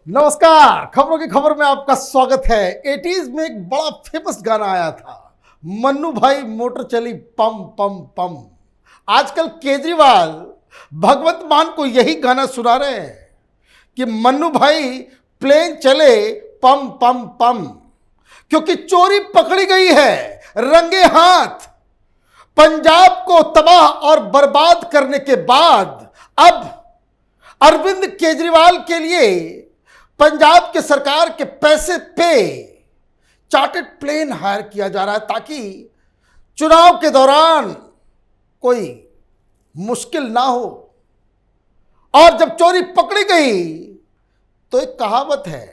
नमस्कार, खबरों की खबर में आपका स्वागत है। 80s में एक बड़ा फेमस गाना आया था, मन्नू भाई मोटर चली पम पम पम। आजकल केजरीवाल भगवंत मान को यही गाना सुना रहे हैं कि मन्नू भाई प्लेन चले पम पम पम, क्योंकि चोरी पकड़ी गई है रंगे हाथ। पंजाब को तबाह और बर्बाद करने के बाद अब अरविंद केजरीवाल के लिए पंजाब के सरकार के पैसे पे चार्टर्ड प्लेन हायर किया जा रहा है ताकि चुनाव के दौरान कोई मुश्किल ना हो। और जब चोरी पकड़ी गई तो एक कहावत है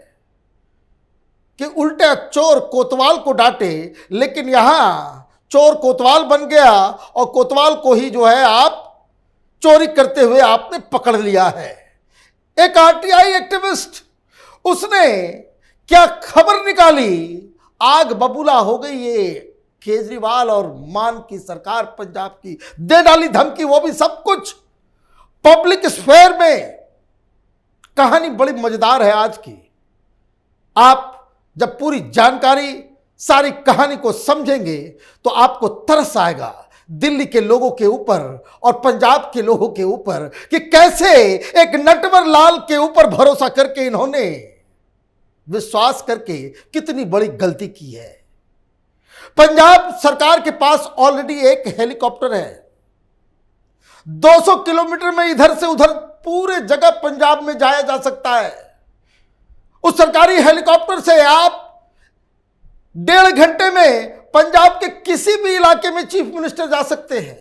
कि उल्टा चोर कोतवाल को डांटे, लेकिन यहां चोर कोतवाल बन गया और कोतवाल को ही जो है आप चोरी करते हुए आपने पकड़ लिया है। एक आरटीआई एक्टिविस्ट, उसने क्या खबर निकाली, आग बबूला हो गई। ये केजरीवाल और मान की सरकार पंजाब की दे डाली धमकी, वो भी सब कुछ पब्लिक स्फेयर में। कहानी बड़ी मजेदार है आज की। आप जब पूरी जानकारी, सारी कहानी को समझेंगे तो आपको तरस आएगा दिल्ली के लोगों के ऊपर और पंजाब के लोगों के ऊपर कि कैसे एक नटवर लाल के ऊपर भरोसा करके इन्होंने विश्वास करके कितनी बड़ी गलती की है। पंजाब सरकार के पास ऑलरेडी एक हेलीकॉप्टर है। 200 किलोमीटर में इधर से उधर पूरे जगह पंजाब में जाया जा सकता है। उस सरकारी हेलीकॉप्टर से आप 1.5 घंटे में पंजाब के किसी भी इलाके में चीफ मिनिस्टर जा सकते हैं।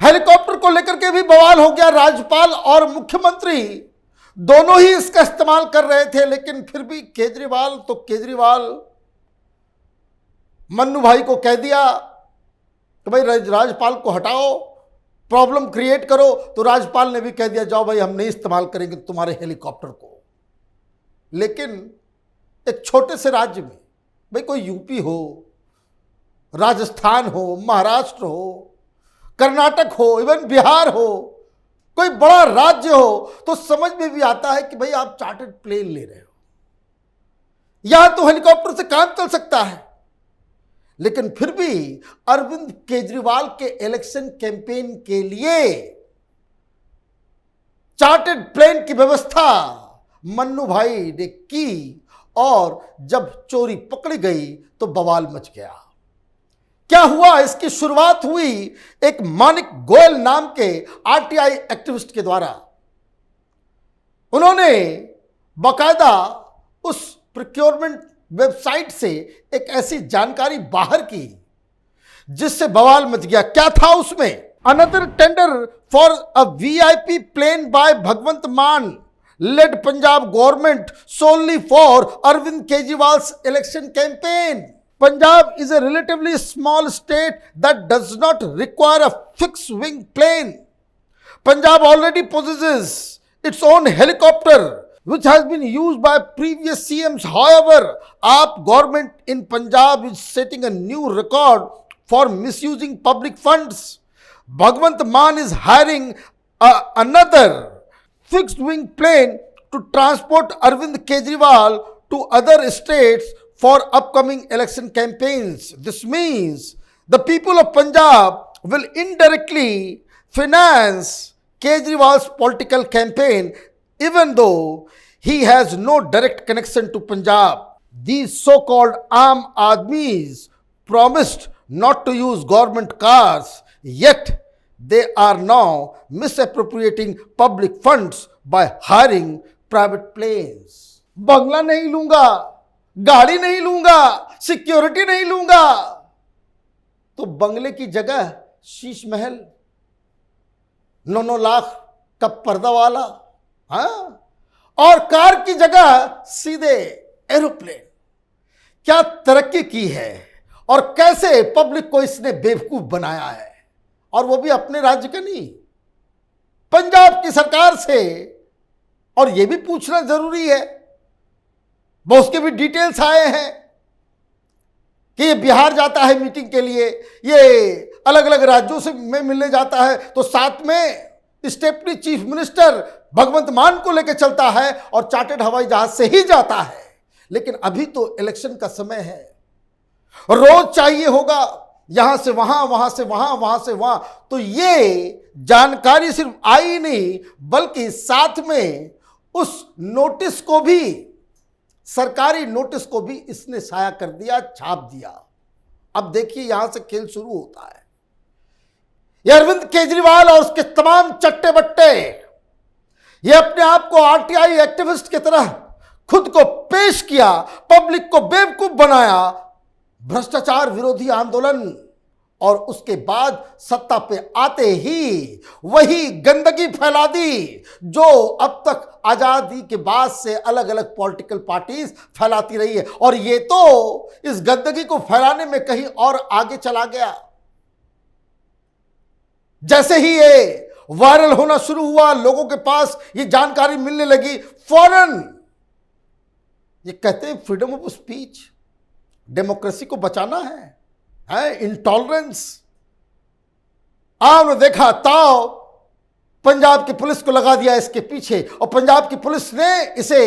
हेलीकॉप्टर को लेकर के भी बवाल हो गया। राज्यपाल और मुख्यमंत्री दोनों ही इसका इस्तेमाल कर रहे थे, लेकिन फिर भी केजरीवाल मन्नू भाई को कह दिया कि भाई राज्यपाल को हटाओ, प्रॉब्लम क्रिएट करो। तो राज्यपाल ने भी कह दिया जाओ भाई, हम नहीं इस्तेमाल करेंगे तुम्हारे हेलीकॉप्टर को। लेकिन एक छोटे से राज्य में, भाई कोई यूपी हो, राजस्थान हो, महाराष्ट्र हो, कर्नाटक हो, इवन बिहार हो, कोई बड़ा राज्य हो, तो समझ में भी आता है कि भाई आप चार्टर्ड प्लेन ले रहे हो। यहां तो हेलीकॉप्टर से काम चल सकता है, लेकिन फिर भी अरविंद केजरीवाल के इलेक्शन कैंपेन के लिए चार्टर्ड प्लेन की व्यवस्था मन्नू भाई ने की। और जब चोरी पकड़ी गई तो बवाल मच गया। क्या हुआ, इसकी शुरुआत हुई एक मानिक गोयल नाम के आरटीआई एक्टिविस्ट के द्वारा। उन्होंने बाकायदा उस प्रोक्योरमेंट वेबसाइट से एक ऐसी जानकारी बाहर की जिससे बवाल मच गया। क्या था उसमें? Another tender for a VIP plane by Bhagwant Mann led Punjab government solely for Arvind Kejriwal's election campaign. Punjab is a relatively small state that does not require a fixed wing plane. Punjab already possesses its own helicopter which has been used by previous CMs. However, AAP government in Punjab is setting a new record for misusing public funds. Bhagwant Mann is hiring another fixed wing plane to transport Arvind Kejriwal to other states for upcoming election campaigns. This means the people of Punjab will indirectly finance Kejriwal's political campaign, even though he has no direct connection to Punjab. These so-called Aam Aadmis promised not to use government cars, yet they are now misappropriating public funds by hiring private planes. बंगला नहीं लूंगा, गाड़ी नहीं लूंगा, security नहीं लूंगा, तो बंगले की जगह शीश महल, 9 लाख का पर्दा वाला, हाँ, और कार की जगह सीधे एरोप्लेन। क्या तरक्की की है और कैसे पब्लिक को इसने बेवकूफ बनाया है, और वो भी अपने राज्य का नहीं, पंजाब की सरकार से। और ये भी पूछना जरूरी है, वो उसके भी डिटेल्स आए हैं कि ये बिहार जाता है मीटिंग के लिए, ये अलग अलग राज्यों से में मिलने जाता है, तो साथ में स्टेपनी चीफ मिनिस्टर भगवंत मान को लेकर चलता है और चार्टर्ड हवाई जहाज से ही जाता है। लेकिन अभी तो इलेक्शन का समय है, रोज चाहिए होगा यहां से वहां, वहां से वहां, वहां से वहां। तो ये जानकारी सिर्फ आई नहीं, बल्कि साथ में उस नोटिस को भी, सरकारी नोटिस को भी इसने साया कर दिया, छाप दिया। अब देखिए यहां से खेल शुरू होता है। ये अरविंद केजरीवाल और उसके तमाम चट्टे बट्टे, ये अपने आप को आरटीआई एक्टिविस्ट की तरह खुद को पेश किया, पब्लिक को बेवकूफ बनाया, भ्रष्टाचार विरोधी आंदोलन, और उसके बाद सत्ता पे आते ही वही गंदगी फैला दी जो अब तक आजादी के बाद से अलग अलग पॉलिटिकल पार्टीज फैलाती रही है। और ये तो इस गंदगी को फैलाने में कहीं और आगे चला गया। जैसे ही ये वायरल होना शुरू हुआ, लोगों के पास ये जानकारी मिलने लगी, फौरन ये कहते हैं फ्रीडम ऑफ स्पीच, डेमोक्रेसी को बचाना है इंटॉलरेंस। आपने देखा ताव पंजाब की पुलिस को लगा दिया इसके पीछे, और पंजाब की पुलिस ने इसे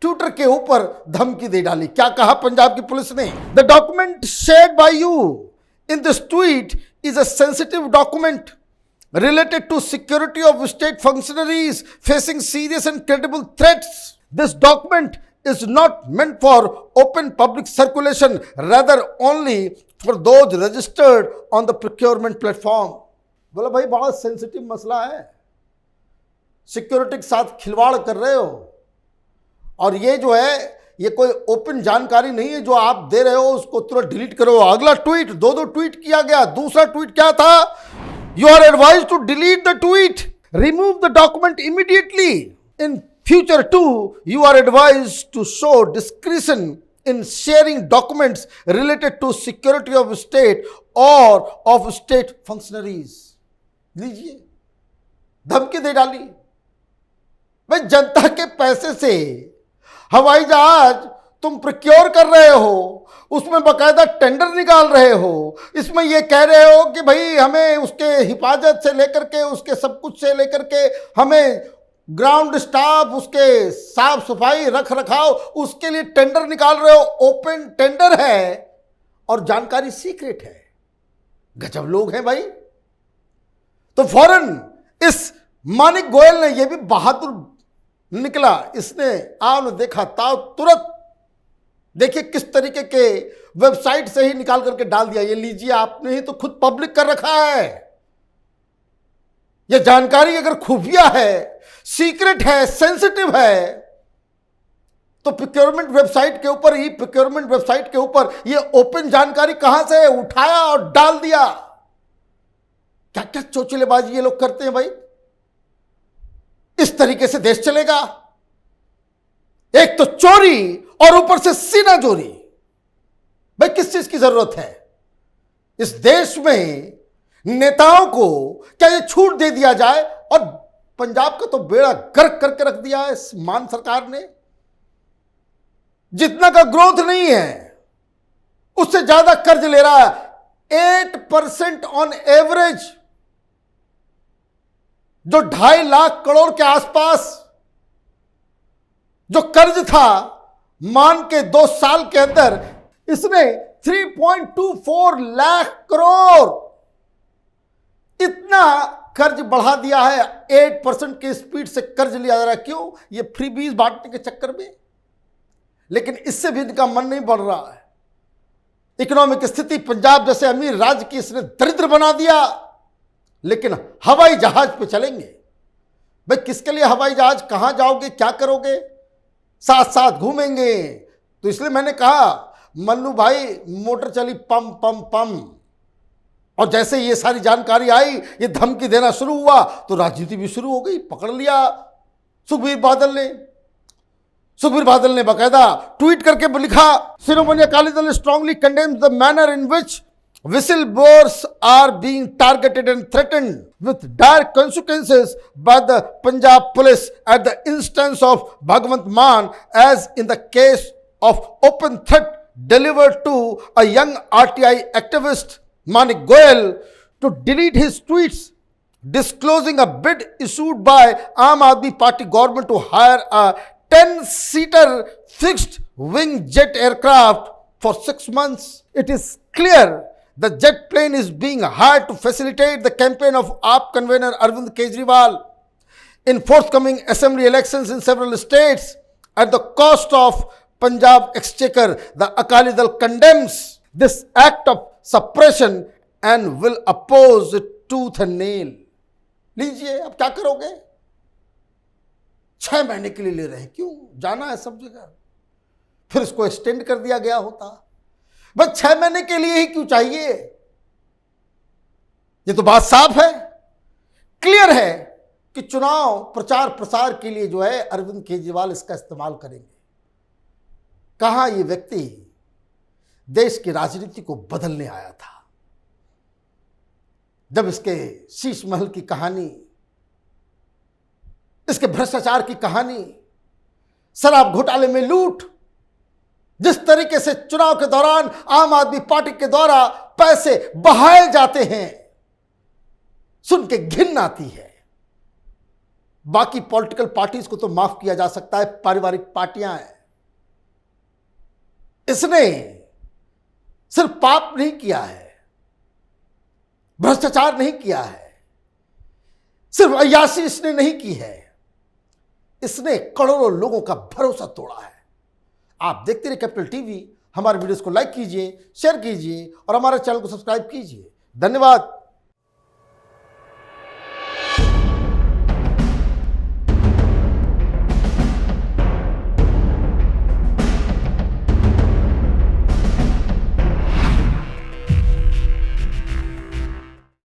ट्विटर के ऊपर धमकी दे डाली। क्या कहा पंजाब की पुलिस ने? The document shared by you in this tweet is a sensitive document related to security of state functionaries facing serious and credible threats. This document is not meant for open public circulation, rather only for those registered on the procurement platform. बोला भाई बड़ा sensitive मसला है, security के साथ खिलवाड़ कर रहे हो, और ये जो है ये कोई ओपन जानकारी नहीं है जो आप दे रहे हो, उसको तुरंत डिलीट करो। अगला ट्वीट, दो ट्वीट किया गया। दूसरा ट्वीट क्या था? You are advised to delete the tweet. Remove the document immediately. In future too, you are advised to show discretion in sharing documents related to security of state or of state functionaries. लीजिए, धमकी दे डाली। भाई जनता के पैसे से हवाई जहाज तुम प्रोक्योर कर रहे हो, उसमें बकायदा टेंडर निकाल रहे हो, इसमें यह कह रहे हो कि भाई हमें उसके हिफाजत से लेकर के, उसके सब कुछ से लेकर के, हमें ग्राउंड स्टाफ, उसके साफ सफाई रख रखाव, उसके लिए टेंडर निकाल रहे हो। ओपन टेंडर है और जानकारी सीक्रेट है। गजब लोग हैं भाई। तो फौरन इस मानिक गोयल ने, यह भी बहादुर निकला, इसने आपने देखा था तुरंत, देखिए किस तरीके के वेबसाइट से ही निकाल करके डाल दिया। ये लीजिए, आपने ही तो खुद पब्लिक कर रखा है। ये जानकारी अगर खुफिया है, सीक्रेट है, सेंसिटिव है, तो प्रोक्योरमेंट वेबसाइट के ऊपर ही, प्रोक्योरमेंट वेबसाइट के ऊपर ये ओपन जानकारी कहां से उठाया और डाल दिया। क्या क्या चोचलेबाजी ये लोग करते हैं भाई। इस तरीके से देश चलेगा? एक तो चोरी और ऊपर से सीना चोरी। भाई किस चीज की जरूरत है? इस देश में नेताओं को क्या ये छूट दे दिया जाए? और पंजाब का तो बेड़ा गर्क करके रख दिया है इस मान सरकार ने। जितना का ग्रोथ नहीं है, उससे ज्यादा कर्ज ले रहा है। 8% ऑन एवरेज, जो 2.5 लाख करोड़ के आसपास जो कर्ज था मान के 2 साल के अंदर, इसने 3.24 लाख करोड़ इतना कर्ज बढ़ा दिया है। 8% की स्पीड से कर्ज लिया जा रहा है। क्यों? ये फ्री बीज बांटने के चक्कर में। लेकिन इससे भी इनका मन नहीं बढ़ रहा है। इकोनॉमिक स्थिति पंजाब जैसे अमीर राज्य की इसने दरिद्र बना दिया। लेकिन हवाई जहाज पे चलेंगे। भाई किसके लिए हवाई जहाज? कहां जाओगे, क्या करोगे? साथ साथ घूमेंगे। तो इसलिए मैंने कहा मन्नू भाई, मोटर चली पम पम पम। और जैसे ये सारी जानकारी आई, ये धमकी देना शुरू हुआ, तो राजनीति भी शुरू हो गई। पकड़ लिया सुखबीर बादल ने बाकायदा ट्वीट करके लिखा, Shiromani Akali Dal strongly condemns the manner in which whistleblowers are being targeted and threatened with direct consequences by the Punjab police at the instance of Bhagwant Mann, as in the case of open threat delivered to a young RTI activist Manik Goyal to delete his tweets disclosing a bid issued by Aam Aadmi Party government to hire a 10-seater fixed wing jet aircraft for 6 months. It is clear the jet plane is being hired to facilitate the campaign of AAP convener Arvind Kejriwal in forthcoming assembly elections in several states at the cost of Punjab exchequer. The Akali Dal condemns this act of suppression and will oppose it tooth and nail. लीजिए, अब क्या करोगे? 6 महीने के लिए ले रहे हैं, क्यों? जाना है सब जगह, फिर इसको एक्सटेंड कर दिया गया होता। बस 6 महीने के लिए ही क्यों चाहिए? ये तो बात साफ है, क्लियर है कि चुनाव प्रचार प्रसार के लिए जो है अरविंद केजरीवाल इसका इस्तेमाल करेंगे। कहां ये व्यक्ति देश की राजनीति को बदलने आया था, जब इसके शीश महल की कहानी, इसके भ्रष्टाचार की कहानी, शराब घोटाले में लूट, जिस तरीके से चुनाव के दौरान आम आदमी पार्टी के द्वारा पैसे बहाए जाते हैं, सुन के घिन आती है। बाकी पॉलिटिकल पार्टीज को तो माफ किया जा सकता है, पारिवारिक पार्टियां हैं। इसने सिर्फ पाप नहीं किया है, भ्रष्टाचार नहीं किया है, सिर्फ अय्याशी इसने नहीं की है, इसने करोड़ों लोगों का भरोसा तोड़ा है। आप देखते रहिए कैपिटल टीवी। हमारे वीडियोस को लाइक कीजिए, शेयर कीजिए और हमारे चैनल को सब्सक्राइब कीजिए। धन्यवाद।